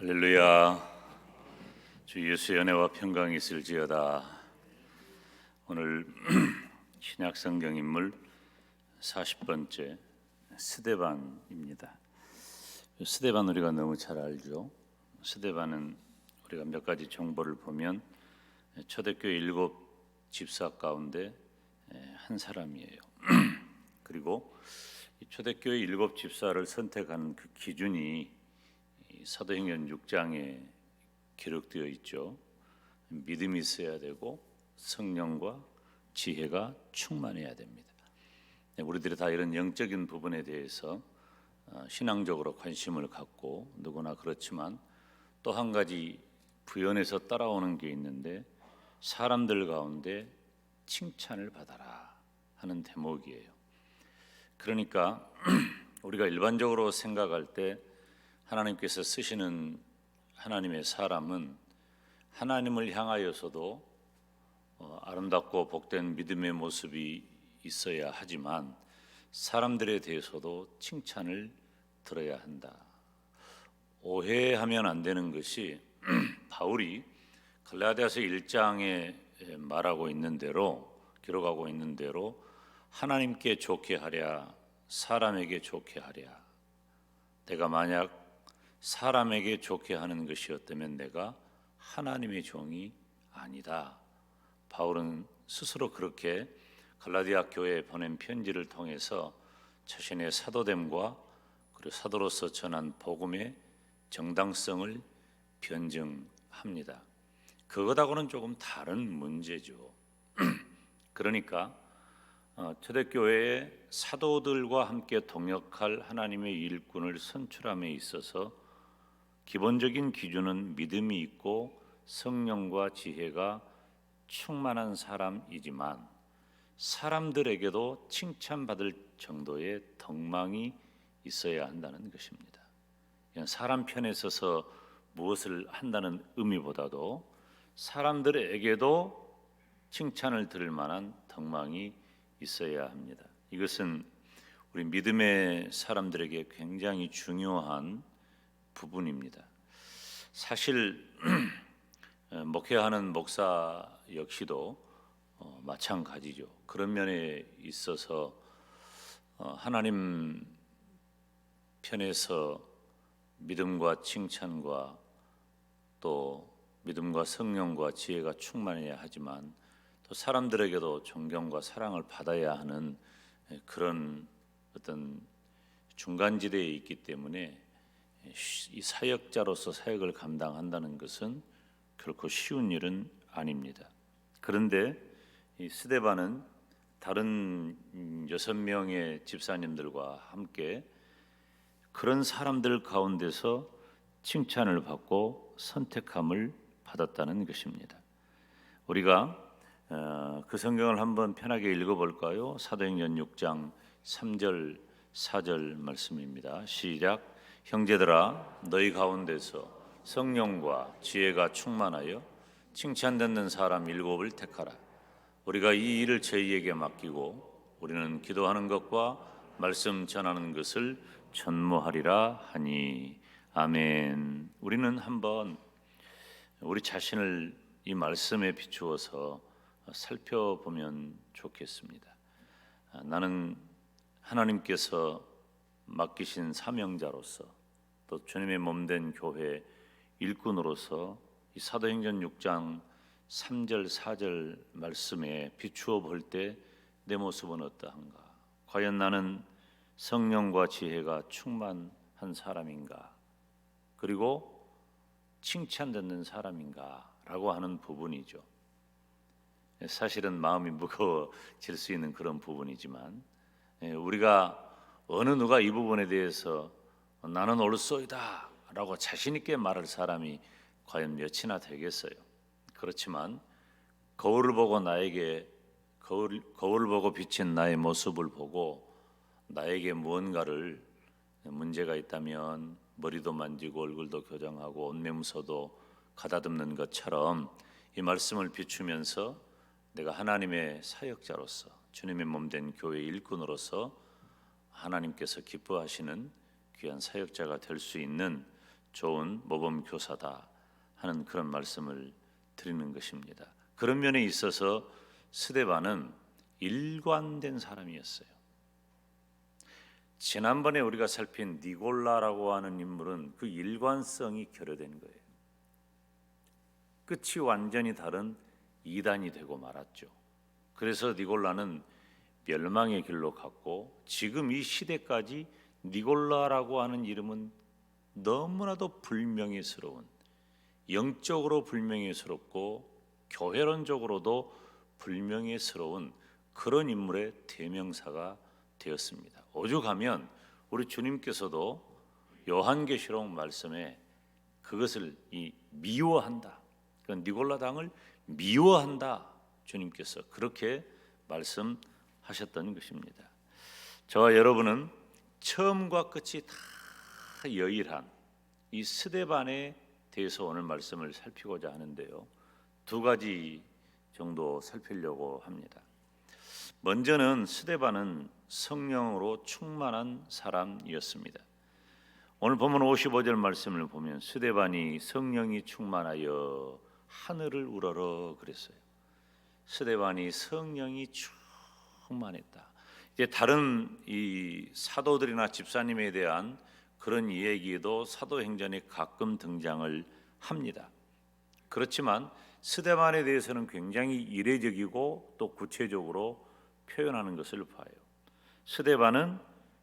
할렐루야. 주 예수의 은혜와 평강이 있을지어다. 오늘 신약 성경 인물 40번째 스데반입니다. 스데반 우리가 너무 잘 알죠. 스데반은 우리가 몇 가지 정보를 보면 초대교회 7 집사 가운데 한 사람이에요. 그리고 초대교회 7 집사를 선택하는 그 기준이 사도행전 6장에 기록되어 있죠. 믿음이 있어야 되고 성령과 지혜가 충만해야 됩니다. 우리들이 다 이런 영적인 부분에 대해서 신앙적으로 관심을 갖고 누구나 그렇지만 또 한 가지 부연해서 따라오는 게 있는데 사람들 가운데 칭찬을 받아라 하는 대목이에요. 그러니까 우리가 일반적으로 생각할 때 하나님께서 쓰시는 하나님의 사람은 하나님을 향하여서도 아름답고 복된 믿음의 모습이 있어야 하지만 사람들에 대해서도 칭찬을 들어야 한다. 오해하면 안 되는 것이 바울이 갈라디아서 1장에 말하고 있는 대로 기록하고 있는 대로 하나님께 좋게 하랴 사람에게 좋게 하랴. 내가 만약 사람에게 좋게 하는 것이었다면 내가 하나님의 종이 아니다. 바울은 스스로 그렇게 갈라디아 교회에 보낸 편지를 통해서 자신의 사도됨과 그리고 사도로서 전한 복음의 정당성을 변증합니다. 그것하고는 조금 다른 문제죠. 그러니까 초대교회의 사도들과 함께 동역할 하나님의 일꾼을 선출함에 있어서 기본적인 기준은 믿음이 있고 성령과 지혜가 충만한 사람이지만 사람들에게도 칭찬받을 정도의 덕망이 있어야 한다는 것입니다. 사람 편에 서서 무엇을 한다는 의미보다도 사람들에게도 칭찬을 들을 만한 덕망이 있어야 합니다. 이것은 우리 믿음의 사람들에게 굉장히 중요한 부분입니다. 사실 목회하는 목사 역시도 마찬가지죠. 그런 면에 있어서 하나님 편에서 믿음과 칭찬과 또 믿음과 성령과 지혜가 충만해야 하지만 또 사람들에게도 존경과 사랑을 받아야 하는 그런 어떤 중간지대에 있기 때문에 이 사역자로서 사역을 감당한다는 것은 결코 쉬운 일은 아닙니다. 그런데 이 스데반은 다른 6명의 집사님들과 함께 그런 사람들 가운데서 칭찬을 받고 선택함을 받았다는 것입니다. 우리가 그 성경을 한번 편하게 읽어볼까요? 사도행전 6장 3절 4절 말씀입니다. 시작. 형제들아 너희 가운데서 성령과 지혜가 충만하여 칭찬 듣는 사람 7을 택하라. 우리가 이 일을 저희에게 맡기고 우리는 기도하는 것과 말씀 전하는 것을 전무하리라 하니. 아멘. 우리는 한번 우리 자신을 이 말씀에 비추어서 살펴보면 좋겠습니다. 나는 하나님께서 맡기신 사명자로서 또 주님의 몸된 교회 일꾼으로서 이 사도행전 6장 3절 4절 말씀에 비추어 볼 때 내 모습은 어떠한가? 과연 나는 성령과 지혜가 충만한 사람인가? 그리고 칭찬 듣는 사람인가? 라고 하는 부분이죠. 사실은 마음이 무거워질 수 있는 그런 부분이지만 우리가 어느 누가 이 부분에 대해서 나는 옳소이다 라고 자신 있게 말할 사람이 과연 몇이나 되겠어요. 그렇지만 거울을 보고 거울을 보고 비친 나의 모습을 보고 나에게 무언가를 문제가 있다면 머리도 만지고 얼굴도 교정하고 옷매무새도 가다듬는 것처럼 이 말씀을 비추면서 내가 하나님의 사역자로서 주님의 몸된 교회 일꾼으로서 하나님께서 기뻐하시는 귀한 사역자가 될 수 있는 좋은 모범 교사다 하는 그런 말씀을 드리는 것입니다. 그런 면에 있어서 스데반은 일관된 사람이었어요. 지난번에 우리가 살핀 니골라라고 하는 인물은 그 일관성이 결여된 거예요. 끝이 완전히 다른 이단이 되고 말았죠. 그래서 니골라는 멸망의 길로 갔고 지금 이 시대까지 니골라라고 하는 이름은 너무나도 불명예스러운, 영적으로 불명예스럽고 교회론적으로도 불명예스러운 그런 인물의 대명사가 되었습니다. 오죽하면 우리 주님께서도 요한계시록 말씀에 그것을 미워한다, 그 니골라 당을 미워한다, 주님께서 그렇게 말씀하셨던 것입니다. 저와 여러분은 처음과 끝이 다 여일한 이 스데반에 대해서 오늘 말씀을 살피고자 하는데요, 두 가지 정도 살피려고 합니다. 먼저는 스데반은 성령으로 충만한 사람이었습니다. 오늘 본문 55절 말씀을 보면 스데반이 성령이 충만하여 하늘을 우러러 그랬어요. 스데반이 성령이 충만했다. 이제 다른 이 사도들이나 집사님에 대한 그런 이야기도 사도행전에 가끔 등장을 합니다. 그렇지만 스데반에 대해서는 굉장히 이례적이고 또 구체적으로 표현하는 것을 봐요. 스데반은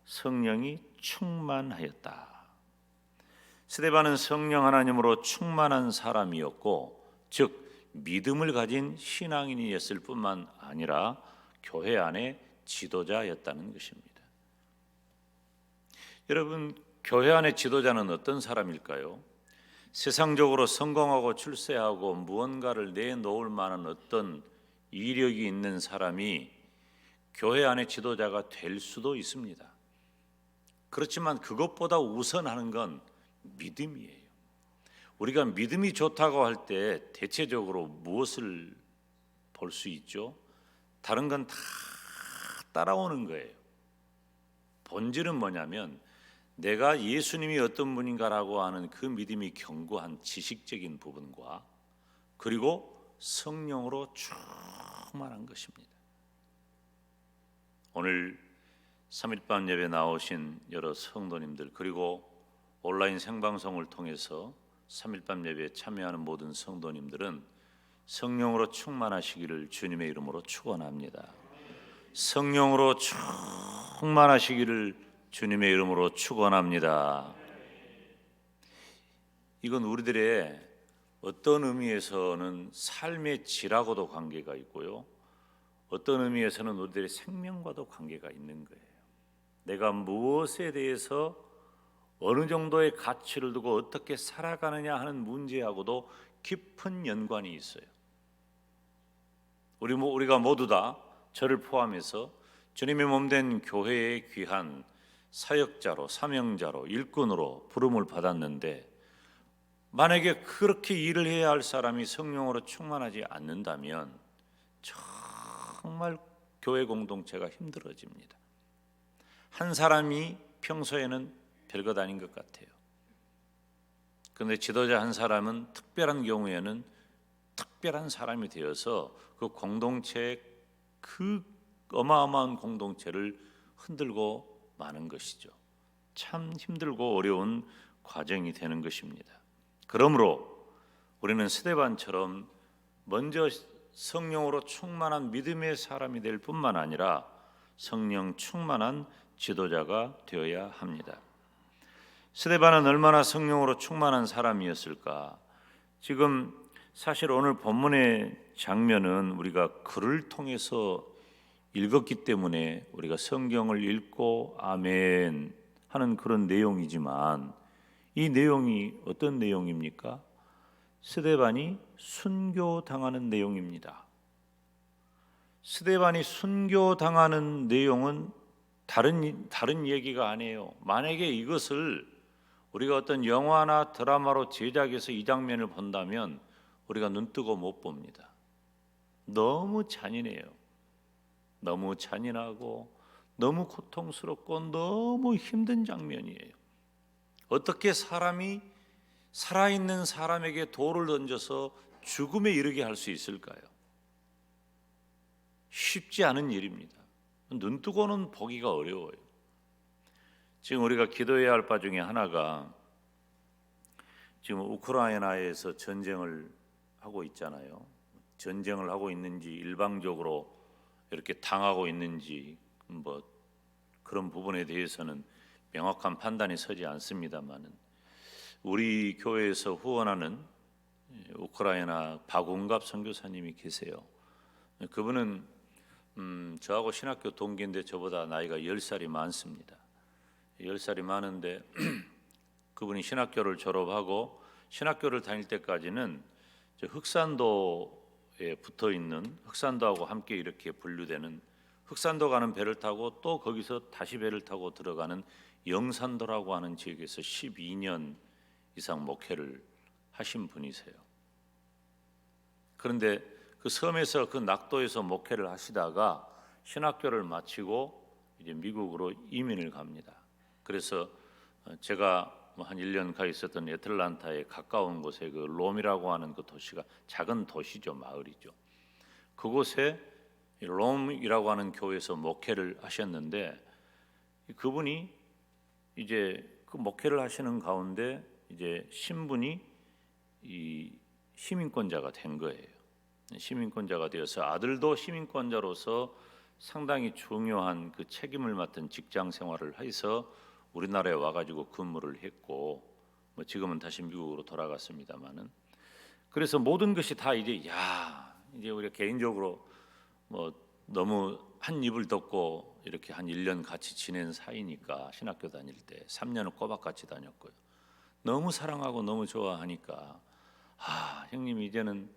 성령이 충만하였다. 스데반은 성령 하나님으로 충만한 사람이었고, 즉 믿음을 가진 신앙인이었을 뿐만 아니라 교회 안에 지도자였다는 것입니다. 여러분, 교회 안의 지도자는 어떤 사람일까요? 세상적으로 성공하고 출세하고 무언가를 내놓을 만한 어떤 이력이 있는 사람이 교회 안의 지도자가 될 수도 있습니다. 그렇지만 그것보다 우선하는 건 믿음이에요. 우리가 믿음이 좋다고 할 때 대체적으로 무엇을 볼 수 있죠? 다른 건 다 따라오는 거예요. 본질은 뭐냐면 내가 예수님이 어떤 분인가라고 하는 그 믿음이 견고한 지식적인 부분과 그리고 성령으로 충만한 것입니다. 오늘 3일밤 예배 나오신 여러 성도님들, 그리고 온라인 생방송을 통해서 3일밤 예배에 참여하는 모든 성도님들은 성령으로 충만하시기를 주님의 이름으로 축원합니다. 성령으로 충만하시기를 주님의 이름으로 축원합니다. 이건 우리들의 어떤 의미에서는 삶의 질하고도 관계가 있고요, 어떤 의미에서는 우리들의 생명과도 관계가 있는 거예요. 내가 무엇에 대해서 어느 정도의 가치를 두고 어떻게 살아가느냐 하는 문제하고도 깊은 연관이 있어요. 우리가 모두 다 저를 포함해서 주님의 몸된 교회의 귀한 사역자로, 사명자로, 일꾼으로 부름을 받았는데, 만약에 그렇게 일을 해야 할 사람이 성령으로 충만하지 않는다면 정말 교회 공동체가 힘들어집니다. 한 사람이 평소에는 별것 아닌 것 같아요. 그런데 지도자 한 사람은 특별한 경우에는 특별한 사람이 되어서 그 공동체의 그 어마어마한 공동체를 흔들고 마는 것이죠. 참 힘들고 어려운 과정이 되는 것입니다. 그러므로 우리는 스데반처럼 먼저 성령으로 충만한 믿음의 사람이 될 뿐만 아니라 성령 충만한 지도자가 되어야 합니다. 스데반은 얼마나 성령으로 충만한 사람이었을까? 지금 사실 오늘 본문의 장면은 우리가 글을 통해서 읽었기 때문에 우리가 성경을 읽고 아멘 하는 그런 내용이지만, 이 내용이 어떤 내용입니까? 스데반이 순교당하는 내용입니다. 스데반이 순교당하는 내용은 다른 얘기가 아니에요. 만약에 이것을 우리가 어떤 영화나 드라마로 제작해서 이 장면을 본다면 우리가 눈뜨고 못 봅니다. 너무 잔인해요. 너무 잔인하고 너무 고통스럽고 너무 힘든 장면이에요. 어떻게 사람이 살아있는 사람에게 돌을 던져서 죽음에 이르게 할 수 있을까요? 쉽지 않은 일입니다. 눈뜨고는 보기가 어려워요. 지금 우리가 기도해야 할 바 중에 하나가 지금 우크라이나에서 전쟁을 하고 있잖아요. 전쟁을 하고 있는지 일방적으로 이렇게 당하고 있는지 뭐 그런 부분에 대해서는 명확한 판단이 서지 않습니다만은 우리 교회에서 후원하는 우크라이나 박운갑 선교사님이 계세요. 그분은 저하고 신학교 동기인데 저보다 나이가 10살이 많습니다. 10살이 많은데 그분이 신학교를 졸업하고 신학교를 다닐 때까지는 저 흑산도에 붙어 있는 흑산도하고 함께 이렇게 분류되는 흑산도 가는 배를 타고 또 거기서 다시 배를 타고 들어가는 영산도라고 하는 지역에서 12년 이상 목회를 하신 분이세요. 그런데 그 섬에서 그 낙도에서 목회를 하시다가 신학교를 마치고 이제 미국으로 이민을 갑니다. 그래서 제가 한 1년 가 있었던 애틀란타에 가까운 곳에 그 롬이라고 하는 그 도시가 작은 도시죠, 마을이죠. 그곳에 롬이라고 하는 교회에서 목회를 하셨는데 그분이 이제 그 목회를 하시는 가운데 이제 신분이 이 시민권자가 된 거예요. 시민권자가 되어서 아들도 시민권자로서 상당히 중요한 그 책임을 맡은 직장 생활을 해서 우리나라에 와가지고 근무를 했고 뭐 지금은 다시 미국으로 돌아갔습니다만은 그래서 모든 것이 다 이제 이제 우리가 개인적으로 뭐 너무 한 입을 덮고 이렇게 한 1년 같이 지낸 사이니까 신학교 다닐 때 3년을 꼬박 같이 다녔고요. 너무 사랑하고 너무 좋아하니까 형님 이제는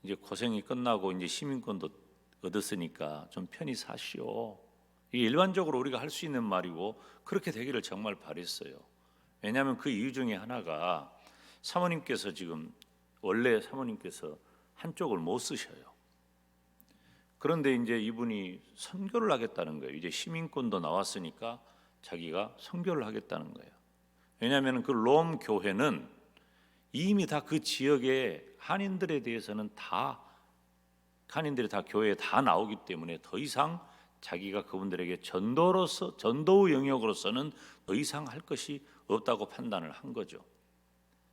이제 고생이 끝나고 이제 시민권도 얻었으니까 좀 편히 사시오. 이게 일반적으로 우리가 할 수 있는 말이고 그렇게 되기를 정말 바랬어요. 왜냐하면 그 이유 중에 하나가 사모님께서 지금 원래 사모님께서 한쪽을 못 쓰셔요. 그런데 이제 이분이 선교를 하겠다는 거예요. 이제 시민권도 나왔으니까 자기가 선교를 하겠다는 거예요. 왜냐하면 그 롬 교회는 이미 다 그 지역의 한인들에 대해서는 다 한인들이 다 교회에 다 나오기 때문에 더 이상 자기가 그분들에게 전도의 영역으로서는 더 이상 할 것이 없다고 판단을 한 거죠.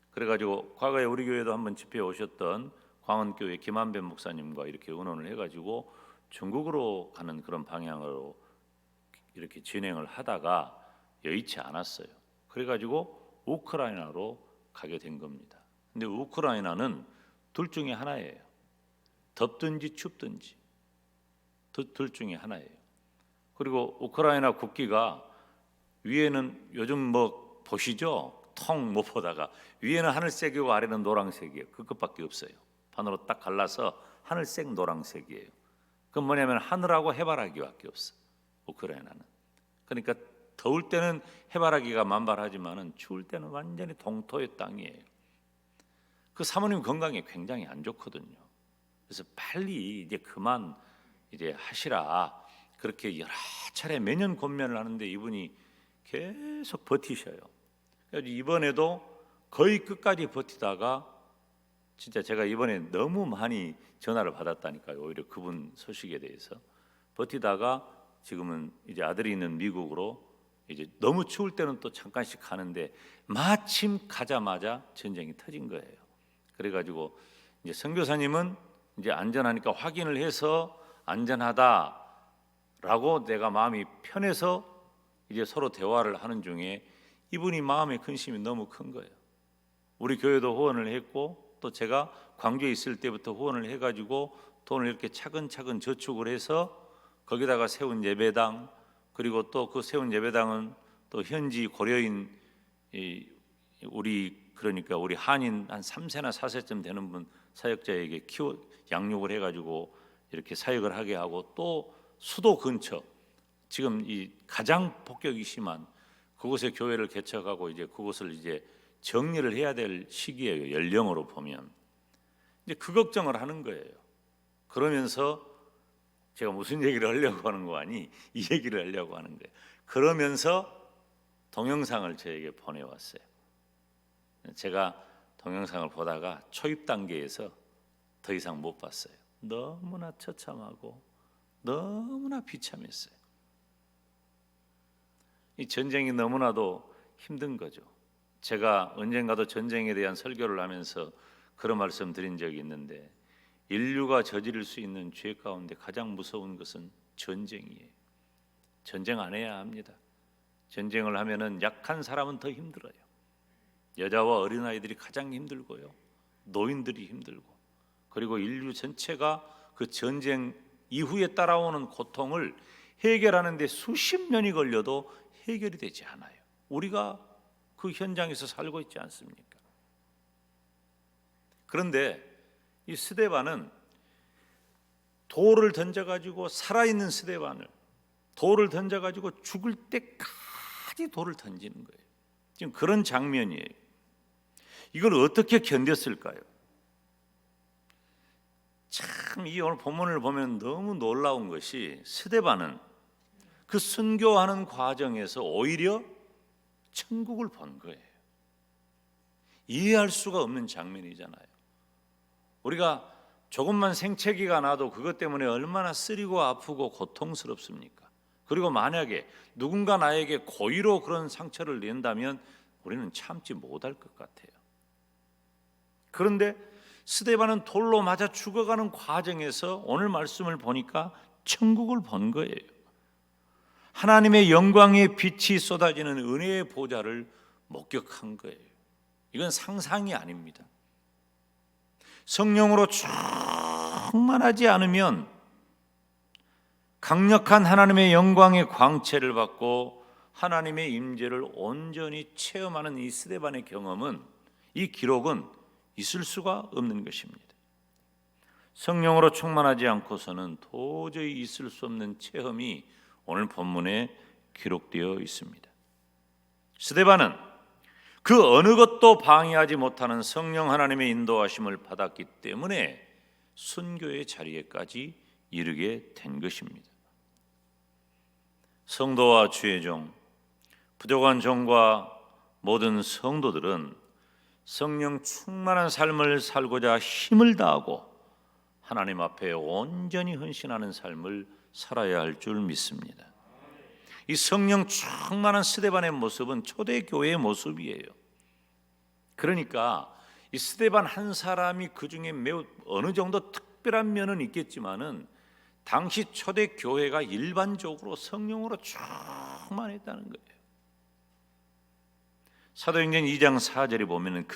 그래가지고 과거에 우리 교회도 한번 집회에 오셨던 광원교회 김한배 목사님과 이렇게 의논을 해가지고 중국으로 가는 그런 방향으로 이렇게 진행을 하다가 여의치 않았어요. 그래가지고 우크라이나로 가게 된 겁니다. 근데 우크라이나는 둘 중에 하나예요. 덥든지 춥든지 둘 중에 하나예요. 그리고 우크라이나 국기가 위에는 요즘 뭐 보시죠? 통 못 보다가 위에는 하늘색이고 아래는 노란색이에요. 그것밖에 없어요. 반으로 딱 갈라서 하늘색 노란색이에요. 그건 뭐냐면 하늘하고 해바라기밖에 없어. 우크라이나는. 그러니까 더울 때는 해바라기가 만발하지만은 추울 때는 완전히 동토의 땅이에요. 그 사모님 건강이 굉장히 안 좋거든요. 그래서 빨리 이제 그만 이제 하시라. 그렇게 여러 차례 매년 권면을 하는데 이분이 계속 버티셔요. 그래서 이번에도 거의 끝까지 버티다가 진짜 제가 이번에 너무 많이 전화를 받았다니까요. 오히려 그분 소식에 대해서 버티다가 지금은 이제 아들이 있는 미국으로 이제 너무 추울 때는 또 잠깐씩 가는데 마침 가자마자 전쟁이 터진 거예요. 그래가지고 이제 선교사님은 이제 안전하니까 확인을 해서 안전하다라고 내가 마음이 편해서 이제 서로 대화를 하는 중에 이분이 마음의 근심이 너무 큰 거예요. 우리 교회도 후원을 했고 또 제가 광주에 있을 때부터 후원을 해가지고 돈을 이렇게 차근차근 저축을 해서 거기다가 세운 예배당 그리고 또 그 세운 예배당은 또 현지 고려인 우리 그러니까 우리 한인 한 3세나 4세쯤 되는 분 사역자에게 양육을 해가지고 이렇게 사역을 하게 하고 또 수도 근처 지금 이 가장 폭격이 심한 그곳에 교회를 개척하고 이제 그곳을 이제 정리를 해야 될 시기예요. 연령으로 보면 이제 그 걱정을 하는 거예요. 그러면서 제가 무슨 얘기를 하려고 하는 거 아니 이 얘기를 하려고 하는 거예요. 그러면서 동영상을 저에게 보내왔어요. 제가 동영상을 보다가 초입 단계에서 더 이상 못 봤어요. 너무나 처참하고 너무나 비참했어요. 이 전쟁이 너무나도 힘든 거죠. 제가 언젠가도 전쟁에 대한 설교를 하면서 그런 말씀 드린 적이 있는데, 인류가 저지를 수 있는 죄 가운데 가장 무서운 것은 전쟁이에요. 전쟁 안 해야 합니다. 전쟁을 하면은 약한 사람은 더 힘들어요. 여자와 어린아이들이 가장 힘들고요, 노인들이 힘들고, 그리고 인류 전체가 그 전쟁 이후에 따라오는 고통을 해결하는 데 수십 년이 걸려도 해결이 되지 않아요. 우리가 그 현장에서 살고 있지 않습니까? 그런데 이 스데반은 돌을 던져가지고, 살아있는 스데반을 돌을 던져가지고 죽을 때까지 돌을 던지는 거예요. 지금 그런 장면이에요. 이걸 어떻게 견뎠을까요? 참, 이 오늘 본문을 보면 너무 놀라운 것이, 스데반은 그 순교하는 과정에서 오히려 천국을 본 거예요. 이해할 수가 없는 장면이잖아요. 우리가 조금만 생채기가 나도 그것 때문에 얼마나 쓰리고 아프고 고통스럽습니까? 그리고 만약에 누군가 나에게 고의로 그런 상처를 낸다면 우리는 참지 못할 것 같아요. 그런데 스데반은 돌로 맞아 죽어가는 과정에서 오늘 말씀을 보니까 천국을 본 거예요. 하나님의 영광의 빛이 쏟아지는 은혜의 보좌를 목격한 거예요. 이건 상상이 아닙니다. 성령으로 충만하지 않으면 강력한 하나님의 영광의 광채를 받고 하나님의 임재를 온전히 체험하는 이 스데반의 경험은, 이 기록은 있을 수가 없는 것입니다. 성령으로 충만하지 않고서는 도저히 있을 수 없는 체험이 오늘 본문에 기록되어 있습니다. 스데반은 그 어느 것도 방해하지 못하는 성령 하나님의 인도하심을 받았기 때문에 순교의 자리에까지 이르게 된 것입니다. 성도와 주의 종, 부족한 종과 모든 성도들은 성령 충만한 삶을 살고자 힘을 다하고 하나님 앞에 온전히 헌신하는 삶을 살아야 할 줄 믿습니다. 이 성령 충만한 스데반의 모습은 초대교회의 모습이에요. 그러니까 이 스데반 한 사람이 그 중에 매우 어느 정도 특별한 면은 있겠지만은 당시 초대교회가 일반적으로 성령으로 충만했다는 거예요. 사도행전 2장 4절에 보면은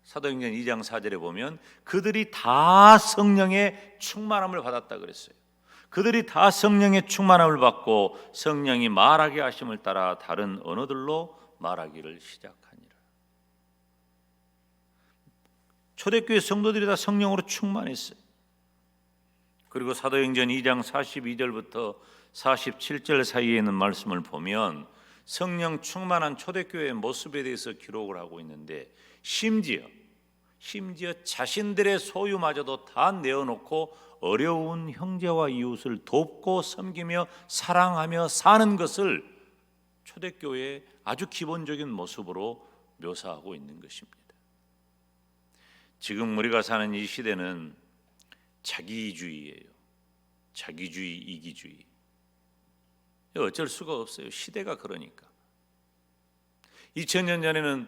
사도행전 2장 4절에 보면 그들이 다 성령의 충만함을 받았다 그랬어요. 그들이 다 성령의 충만함을 받고 성령이 말하게 하심을 따라 다른 언어들로 말하기를 시작하니라. 초대교회 성도들이 다 성령으로 충만했어요. 그리고 사도행전 2장 42절부터 47절 사이에 있는 말씀을 보면 성령 충만한 초대교회의 모습에 대해서 기록을 하고 있는데, 심지어 자신들의 소유마저도 다 내어놓고 어려운 형제와 이웃을 돕고 섬기며 사랑하며 사는 것을 초대교회의 아주 기본적인 모습으로 묘사하고 있는 것입니다. 지금 우리가 사는 이 시대는 자기주의예요. 자기주의, 이기주의. 어쩔 수가 없어요. 시대가 그러니까. 2000년 전에는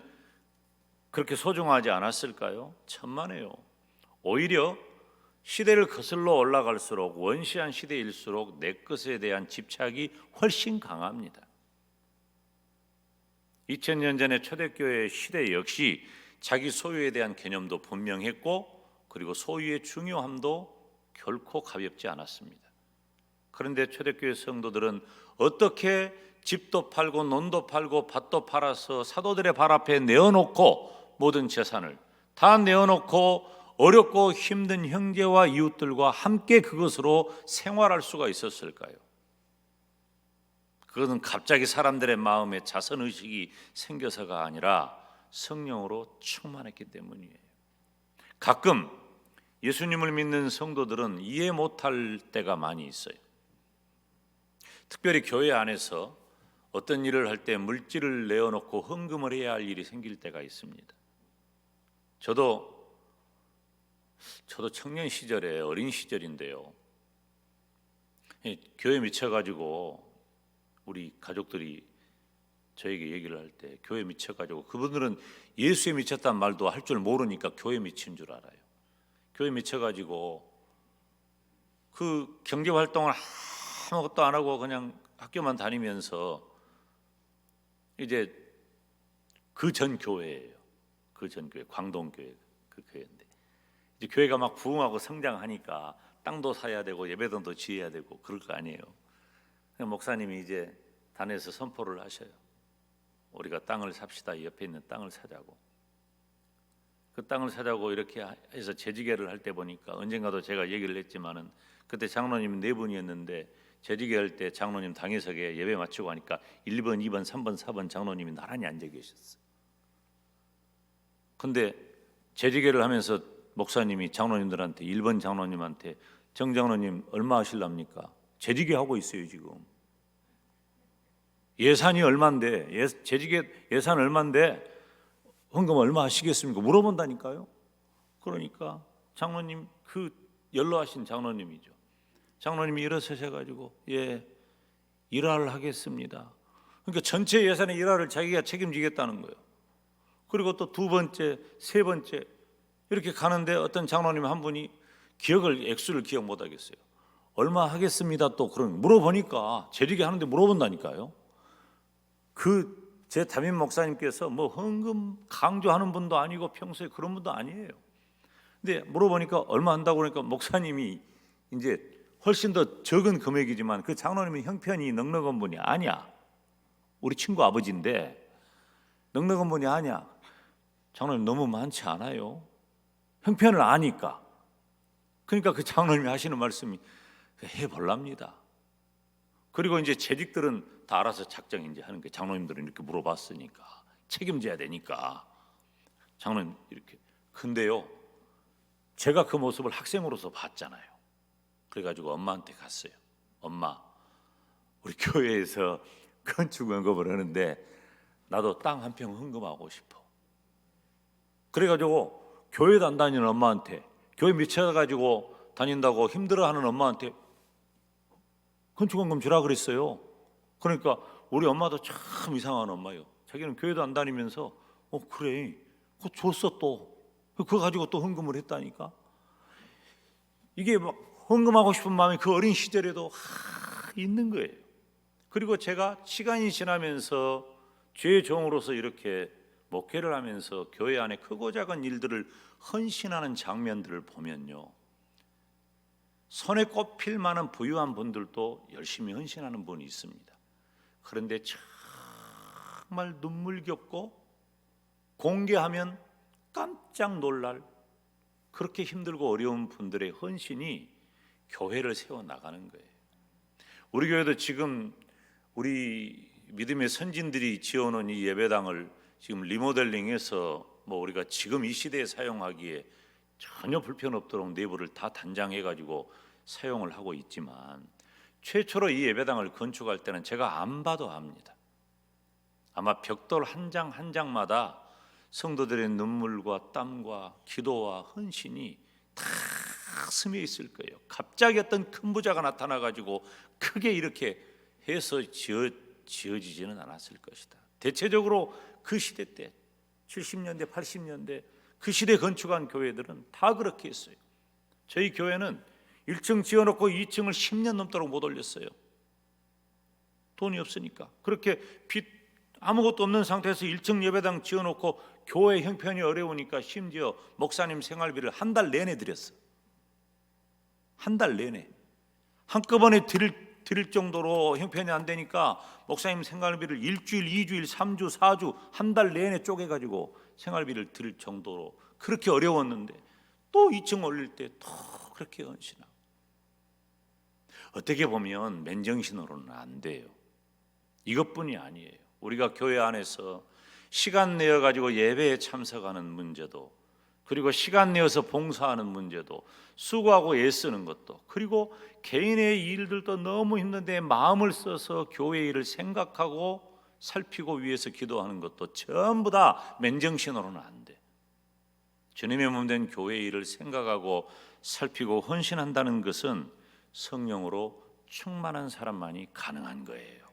그렇게 소중하지 않았을까요? 천만에요. 오히려 시대를 거슬러 올라갈수록 원시한 시대일수록 내 것에 대한 집착이 훨씬 강합니다. 2000년 전의 초대교회의 시대 역시 자기 소유에 대한 개념도 분명했고, 그리고 소유의 중요함도 결코 가볍지 않았습니다. 그런데 초대교회 성도들은 어떻게 집도 팔고 논도 팔고 밭도 팔아서 사도들의 발 앞에 내어놓고 모든 재산을 다 내어놓고 어렵고 힘든 형제와 이웃들과 함께 그것으로 생활할 수가 있었을까요? 그것은 갑자기 사람들의 마음에 자선의식이 생겨서가 아니라 성령으로 충만했기 때문이에요. 가끔 예수님을 믿는 성도들은 이해 못할 때가 많이 있어요. 특별히 교회 안에서 어떤 일을 할 때 물질을 내어놓고 헌금을 해야 할 일이 생길 때가 있습니다. 저도 청년 시절에 어린 시절인데요. 교회 미쳐가지고 우리 가족들이 저에게 얘기를 할 때 교회 미쳐가지고, 그분들은 예수에 미쳤단 말도 할 줄 모르니까 교회 미친 줄 알아요. 교회 미쳐가지고 그 경제 활동을 아무것도 안 하고 그냥 학교만 다니면서 이제 그 전 교회예요. 그 전 교회, 광동교회 그 교회인데 이제 교회가 막 부흥하고 성장하니까 땅도 사야 되고 예배당도 지어야 되고 그럴 거 아니에요. 목사님이 이제 단에서 선포를 하셔요. 우리가 땅을 삽시다. 옆에 있는 땅을 사자고. 그 땅을 사자고 이렇게 해서 재지계를 할 때 보니까, 언젠가도 제가 얘기를 했지만은 그때 장로님 4분이었는데 재지계할 때 장로님 당회석에 예배 마치고 하니까 1번, 2번, 3번, 4번 장로님이 나란히 앉아 계셨어요. 근데 재지계를 하면서 목사님이 장로님들한테, 1번 장로님한테, 정 장로님 얼마 하실랍니까? 재지계 하고 있어요 지금. 예산이 얼만데, 재지계 예산 얼만데 헌금 얼마 하시겠습니까? 물어본다니까요. 그러니까 장로님, 그 연로하신 장로님이죠. 장로님이 일어서셔가지고 일화를 하겠습니다. 그러니까 전체 예산의 일화를 자기가 책임지겠다는 거예요. 그리고 또 2번째, 3번째 이렇게 가는데 어떤 장로님 한 분이 액수를 기억 못 하겠어요. 얼마 하겠습니다. 또 그런 물어보니까, 재리게 하는데 물어본다니까요. 제 담임 목사님께서 뭐 헌금 강조하는 분도 아니고 평소에 그런 분도 아니에요. 근데 물어보니까 얼마 한다고 그러니까 목사님이 이제 훨씬 더 적은 금액이지만, 그 장로님은 형편이 넉넉한 분이 아니야. 우리 친구 아버지인데 넉넉한 분이 아니야. 장로님 너무 많지 않아요? 형편을 아니까. 그러니까 그 장로님이 하시는 말씀이 해볼랍니다. 그리고 이제 재직들은 다 알아서 작정 이제 하는 게, 장로님들은 이렇게 물어봤으니까 책임져야 되니까 장로님 이렇게. 근데요, 제가 그 모습을 학생으로서 봤잖아요. 그래가지고 엄마한테 갔어요. 엄마, 우리 교회에서 건축 언급을 하는데 나도 땅 한 평 헌금하고 싶어. 그래가지고 교회도 안 다니는 엄마한테, 교회 미쳐가지고 다닌다고 힘들어하는 엄마한테 건축원금 주라 그랬어요. 그러니까 우리 엄마도 참 이상한 엄마예요. 자기는 교회도 안 다니면서 그래, 그거 줬어. 또 그거 가지고 또 헌금을 했다니까. 이게 막 헌금하고 싶은 마음이 그 어린 시절에도 있는 거예요. 그리고 제가 시간이 지나면서 죄의 종으로서 이렇게 목회를 하면서 교회 안에 크고 작은 일들을 헌신하는 장면들을 보면요, 손에 꼽힐 만한 부유한 분들도 열심히 헌신하는 분이 있습니다. 그런데 정말 눈물겹고 공개하면 깜짝 놀랄 그렇게 힘들고 어려운 분들의 헌신이 교회를 세워나가는 거예요. 우리 교회도 지금 우리 믿음의 선진들이 지어놓은 이 예배당을 지금 리모델링해서 우리가 지금 이 시대에 사용하기에 전혀 불편 없도록 내부를 다 단장해가지고 사용을 하고 있지만, 최초로 이 예배당을 건축할 때는 제가 안 봐도 압니다. 아마 벽돌 한 장 한 장마다 성도들의 눈물과 땀과 기도와 헌신이 다 스며 있을 거예요. 갑자기 어떤 큰 부자가 나타나가지고 크게 이렇게 해서 지어지지는 않았을 것이다. 대체적으로 그 시대 때 70년대 80년대 그 시대 건축한 교회들은 다 그렇게 했어요. 저희 교회는 1층 지어놓고 2층을 10년 넘도록 못 올렸어요. 돈이 없으니까. 그렇게 빚 아무것도 없는 상태에서 1층 예배당 지어놓고 교회 형편이 어려우니까 심지어 목사님 생활비를 한 달 내내 드렸어. 한 달 내내. 한꺼번에 드릴 정도로 형편이 안 되니까 목사님 생활비를 1주일, 2주일, 3주, 4주 한 달 내내 쪼개가지고 생활비를 드릴 정도로 그렇게 어려웠는데, 또 2층 올릴 때 더 그렇게 헌신하고. 어떻게 보면 맨정신으로는 안 돼요. 이것뿐이 아니에요. 우리가 교회 안에서 시간 내어 가지고 예배에 참석하는 문제도 그리고 시간 내어서 봉사하는 문제도, 수고하고 애쓰는 것도, 그리고 개인의 일들도 너무 힘든데 마음을 써서 교회 일을 생각하고 살피고 위해서 기도하는 것도 전부 다 맨정신으로는 안 돼. 주님의 몸 된 교회 일을 생각하고 살피고 헌신한다는 것은 성령으로 충만한 사람만이 가능한 거예요.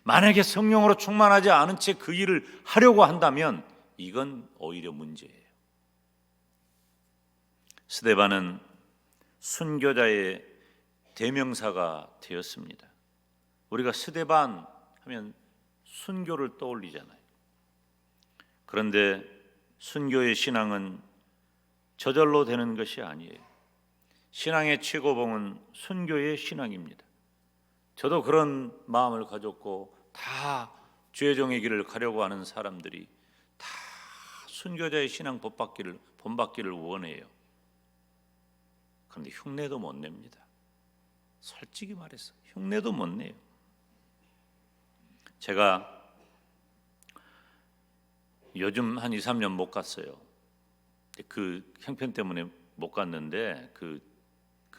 만약에 성령으로 충만하지 않은 채 그 일을 하려고 한다면 이건 오히려 문제예요. 스데반은 순교자의 대명사가 되었습니다. 우리가 스데반 하면 순교를 떠올리잖아요. 그런데 순교의 신앙은 저절로 되는 것이 아니에요. 신앙의 최고봉은 순교의 신앙입니다. 저도 그런 마음을 가졌고 다 주의 종의 길을 가려고 하는 사람들이 다 순교자의 신앙 본받기를 원해요. 그런데 흉내도 못 냅니다. 솔직히 말해서 흉내도 못 내요. 제가 요즘 한 2, 3년 못 갔어요. 그 형편 때문에 못 갔는데 그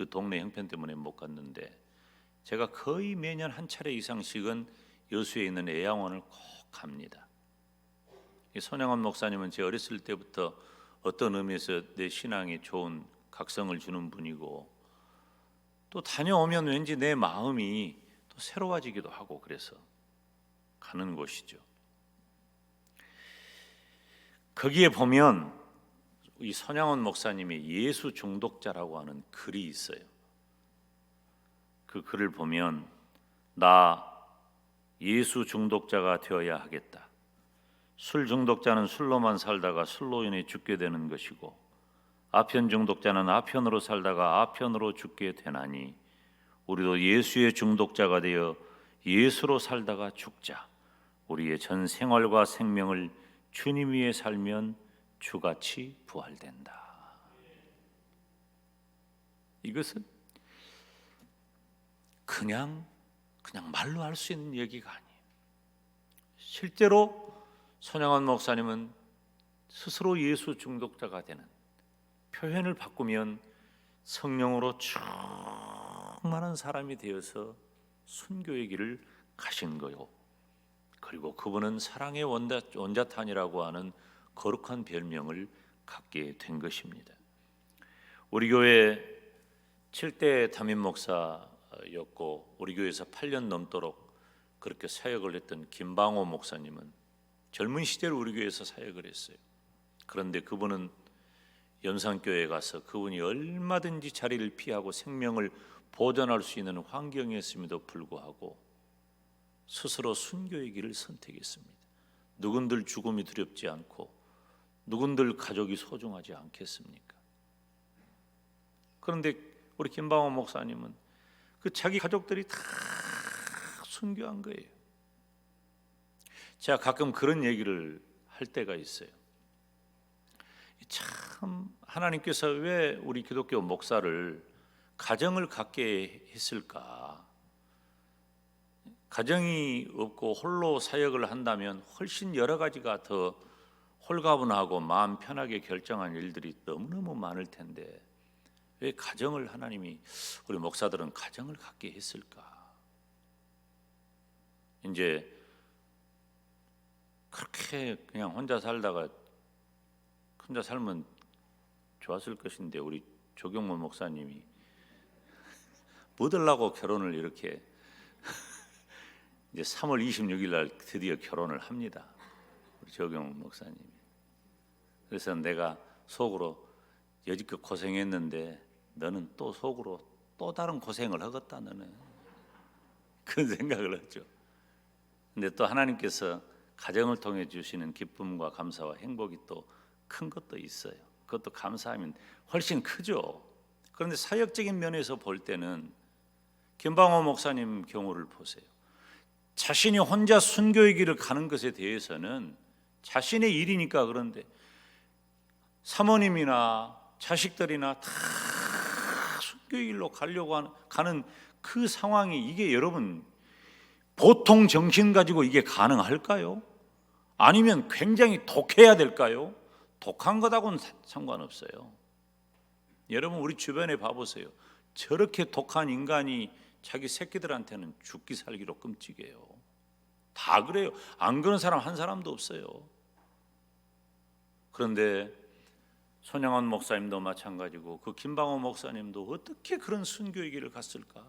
동네 형편 때문에 못 갔는데 제가 거의 매년 한 차례 이상씩은 여수에 있는 애양원을 꼭 갑니다. 손양원 목사님은 제 어렸을 때부터 어떤 의미에서 내 신앙에 좋은 각성을 주는 분이고, 또 다녀오면 왠지 내 마음이 또 새로워지기도 하고 그래서 가는 곳이죠. 거기에 보면 이 손양원 목사님이 예수 중독자라고 하는 글이 있어요. 그 글을 보면 나 예수 중독자가 되어야 하겠다. 술 중독자는 술로만 살다가 술로 인해 죽게 되는 것이고, 아편 중독자는 아편으로 살다가 아편으로 죽게 되나니 우리도 예수의 중독자가 되어 예수로 살다가 죽자. 우리의 전 생활과 생명을 주님 위에 살면 주같이 부활된다. 이것은 그냥 말로 할 수 있는 얘기가 아니에요. 실제로 손양원 목사님은 스스로 예수 중독자가 되는, 표현을 바꾸면 성령으로 충만한 사람이 되어서 순교의 길을 가신 거요. 그리고 그분은 사랑의 원자탄이라고 하는 거룩한 별명을 갖게 된 것입니다. 우리 교회 7대 담임 목사였고 우리 교회에서 8년 넘도록 그렇게 사역을 했던 김방호 목사님은 젊은 시절 우리 교회에서 사역을 했어요. 그런데 그분은 연산교회에 가서 그분이 얼마든지 자리를 피하고 생명을 보존할 수 있는 환경이었음에도 불구하고 스스로 순교의 길을 선택했습니다. 누군들 죽음이 두렵지 않고 누군들 가족이 소중하지 않겠습니까? 그런데 우리 김방호 목사님은 그 자기 가족들이 다 순교한 거예요. 제가 가끔 그런 얘기를 할 때가 있어요. 참 하나님께서 왜 우리 기독교 목사를 가정을 갖게 했을까? 가정이 없고 홀로 사역을 한다면 훨씬 여러 가지가 더 홀가분하고 마음 편하게 결정한 일들이 너무너무 많을 텐데 왜 가정을 하나님이 우리 목사들은 가정을 갖게 했을까? 이제 그렇게 그냥 혼자 살다가 혼자 살면 좋았을 것인데 우리 조경모 목사님이 뭐 들라고 결혼을 이렇게 이제 3월 26일 날 드디어 결혼을 합니다. 우리 조경모 목사님이. 그래서 내가 속으로 여지껏 고생했는데 너는 또 속으로 또 다른 고생을 하겠다 너는. 그런 생각을 했죠. 근데 또 하나님께서 가정을 통해 주시는 기쁨과 감사와 행복이 또 큰 것도 있어요. 그것도 감사하면 훨씬 크죠. 그런데 사역적인 면에서 볼 때는 김방호 목사님 경우를 보세요. 자신이 혼자 순교의 길을 가는 것에 대해서는 자신의 일이니까 그런데 사모님이나 자식들이나 다 순교의 길로 가려고 가는 그 상황이 이게 여러분 보통 정신 가지고 이게 가능할까요? 아니면 굉장히 독해야 될까요? 독한 것하고는 상관없어요. 여러분 우리 주변에 봐보세요. 저렇게 독한 인간이 자기 새끼들한테는 죽기 살기로 끔찍해요. 다 그래요. 안 그런 사람 한 사람도 없어요. 그런데 손양원 목사님도 마찬가지고 그 김방호 목사님도 어떻게 그런 순교의 길을 갔을까?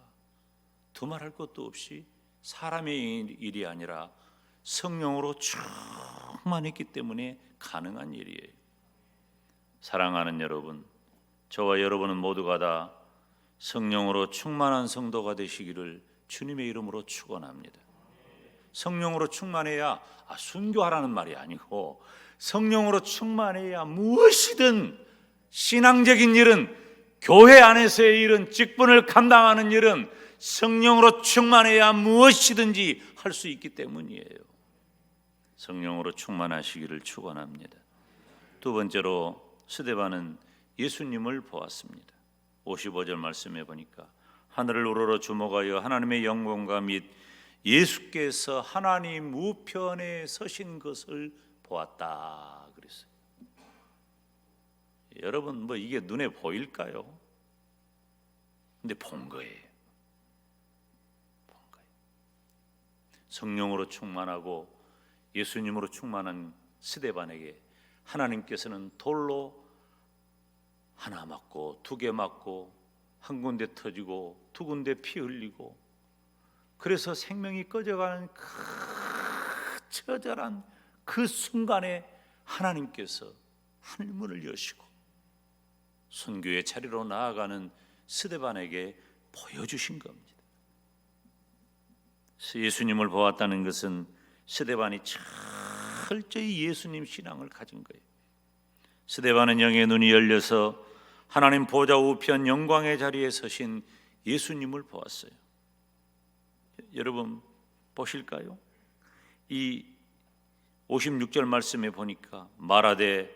두말할 것도 없이 사람의 일이 아니라 성령으로 충만했기 때문에 가능한 일이에요. 사랑하는 여러분, 저와 여러분은 모두가 다 성령으로 충만한 성도가 되시기를 주님의 이름으로 축원합니다. 성령으로 충만해야 순교하라는 말이 아니고 성령으로 충만해야 무엇이든 신앙적인 일은, 교회 안에서의 일은, 직분을 감당하는 일은 성령으로 충만해야 무엇이든지 할 수 있기 때문이에요. 성령으로 충만하시기를 축원합니다. 두 번째로 스데반은 예수님을 보았습니다. 55절 말씀해 보니까 하늘을 우러러 주목하여 하나님의 영광과 및 예수께서 하나님 우편에 서신 것을 보았다 그랬어요. 여러분 이게 눈에 보일까요? 근데 본 거예요. 성령으로 충만하고 예수님으로 충만한 스데반에게 하나님께서는 돌로 하나 맞고 두 개 맞고 한 군데 터지고 두 군데 피 흘리고 그래서 생명이 꺼져가는 그 처절한 그 순간에 하나님께서 하늘문을 여시고 순교의 자리로 나아가는 스데반에게 보여주신 겁니다. 예수님을 보았다는 것은 스데반이 철저히 예수님 신앙을 가진 거예요. 스데반은 영의 눈이 열려서 하나님 보좌 우편 영광의 자리에 서신 예수님을 보았어요. 여러분 보실까요? 이 56절 말씀에 보니까 말하되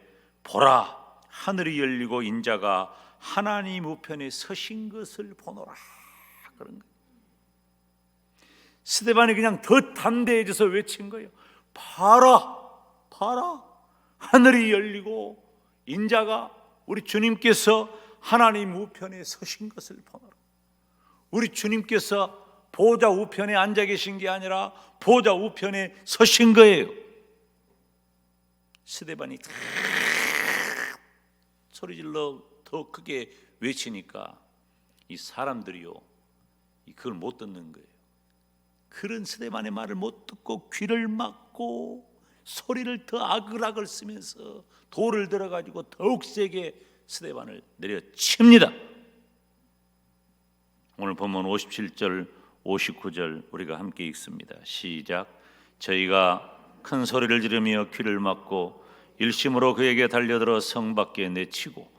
보라 하늘이 열리고 인자가 하나님 우편에 서신 것을 보노라 그런 거예요. 스데반이 그냥 더 담대해져서 외친 거예요. 봐라 봐라 하늘이 열리고 인자가 우리 주님께서 하나님 우편에 서신 것을 보노라. 우리 주님께서 보좌 우편에 앉아 계신 게 아니라 보좌 우편에 서신 거예요. 스데반이 소리질러 더 크게 외치니까 이 사람들이요 그걸 못 듣는 거예요. 그런 스데반의 말을 못 듣고 귀를 막고 소리를 더 아글아글 쓰면서 돌을 들어가지고 더욱 세게 스데반을 내려칩니다. 오늘 본문 57절 59절 우리가 함께 읽습니다. 시작. 저희가 큰 소리를 지르며 귀를 막고 일심으로 그에게 달려들어 성 밖에 내치고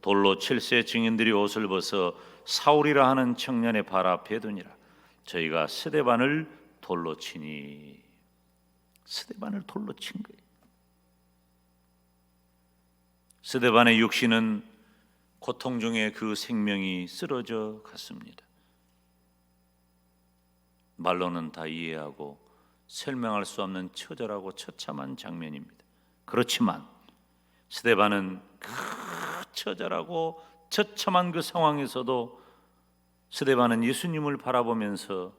돌로 7세 증인들이 옷을 벗어 사울이라 하는 청년의 발 앞에 두니라. 저희가 스데반을 돌로 치니. 스데반을 돌로 친 거예요. 스데반의 육신은 고통 중에 그 생명이 쓰러져 갔습니다. 말로는 다 이해하고 설명할 수 없는 처절하고 처참한 장면입니다. 그렇지만 스데반은 그 처절하고 처참한 그 상황에서도 스데반은 예수님을 바라보면서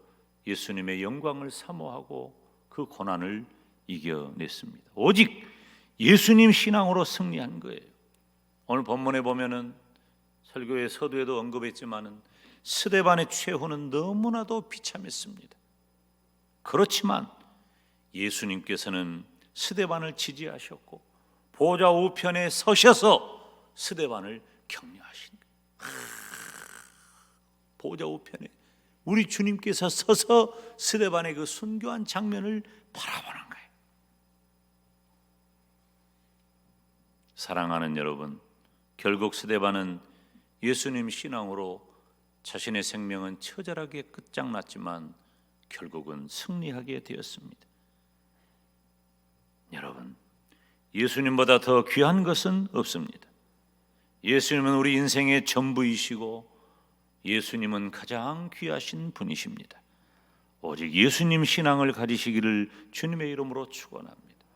예수님의 영광을 사모하고 그 고난을 이겨냈습니다. 오직 예수님 신앙으로 승리한 거예요. 오늘 본문에 보면은 설교의 서두에도 언급했지만은 스데반의 최후는 너무나도 비참했습니다. 그렇지만 예수님께서는 스데반을 지지하셨고 보좌 우편에 서셔서 스데반을 격려하신 거예요. 보좌 우편에 우리 주님께서 서서 스데반의 그 순교한 장면을 바라보는 거예요. 사랑하는 여러분, 결국 스데반은 예수님 신앙으로 자신의 생명은 처절하게 끝장났지만 결국은 승리하게 되었습니다. 여러분, 예수님보다 더 귀한 것은 없습니다. 예수님은 우리 인생의 전부이시고 예수님은 가장 귀하신 분이십니다. 오직 예수님 신앙을 가지시기를 주님의 이름으로 축원합니다.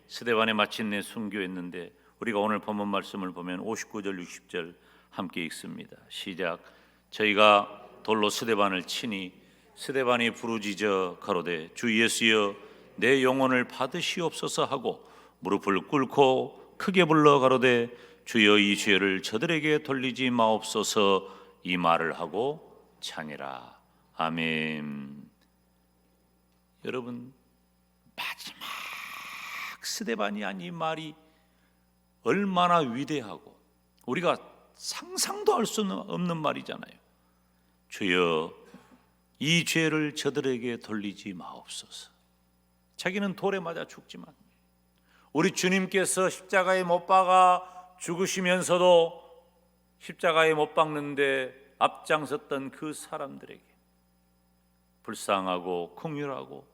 스데반에 마침내 순교했는데 우리가 오늘 본문 말씀을 보면 59절 60절 함께 읽습니다. 시작. 저희가 돌로 스데반을 치니 스데반이 부르짖어 가로되 주 예수여 내 영혼을 받으시옵소서 하고 무릎을 꿇고 크게 불러 가로되 주여 이 죄를 저들에게 돌리지 마옵소서 이 말을 하고 차니라. 아멘. 여러분, 마지막 스데반이 한 이 말이 얼마나 위대하고 우리가 상상도 할 수 없는 말이잖아요. 주여 이 죄를 저들에게 돌리지 마옵소서. 자기는 돌에 맞아 죽지만 우리 주님께서 십자가에 못 박아 죽으시면서도 십자가에 못 박는데 앞장섰던 그 사람들에게 불쌍하고 긍휼하고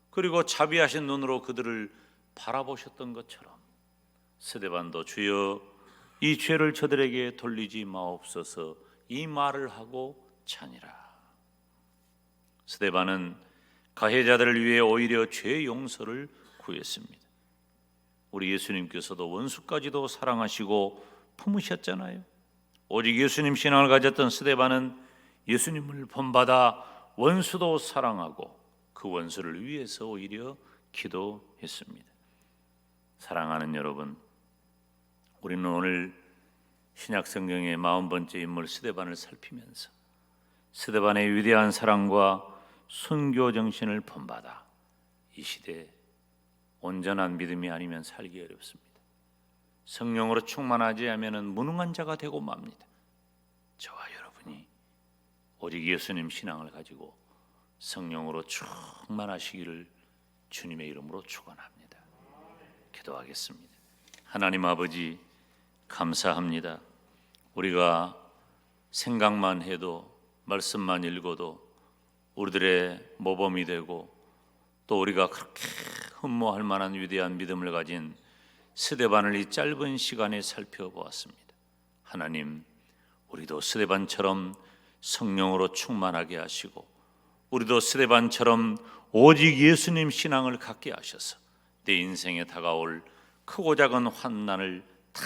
그리고 자비하신 눈으로 그들을 바라보셨던 것처럼 스데반도 주여 이 죄를 저들에게 돌리지 마옵소서 이 말을 하고 차니라. 스데반은 가해자들을 위해 오히려 죄 용서를 구했습니다. 우리 예수님께서도 원수까지도 사랑하시고 품으셨잖아요. 오직 예수님 신앙을 가졌던 스데반은 예수님을 본받아 원수도 사랑하고 그 원수를 위해서 오히려 기도했습니다. 사랑하는 여러분, 우리는 오늘 신약 성경의 40번째 인물 스데반을 살피면서 스데반의 위대한 사랑과 순교 정신을 본받아 이 시대에 온전한 믿음이 아니면 살기 어렵습니다. 성령으로 충만하지 않으면 무능한 자가 되고 맙니다. 저와 여러분이 오직 예수님 신앙을 가지고 성령으로 충만하시기를 주님의 이름으로 축원합니다. 기도하겠습니다. 하나님 아버지, 감사합니다. 우리가 생각만 해도 말씀만 읽어도 우리들의 모범이 되고 또 우리가 그렇게 흠모할 만한 위대한 믿음을 가진 스데반을 이 짧은 시간에 살펴보았습니다. 하나님, 우리도 스데반처럼 성령으로 충만하게 하시고 우리도 스데반처럼 오직 예수님 신앙을 갖게 하셔서 내 인생에 다가올 크고 작은 환난을 다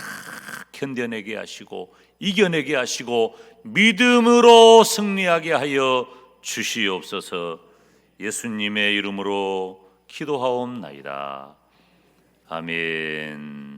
견뎌내게 하시고 이겨내게 하시고 믿음으로 승리하게 하여 주시옵소서. 예수님의 이름으로 기도하옵나이다. 아멘.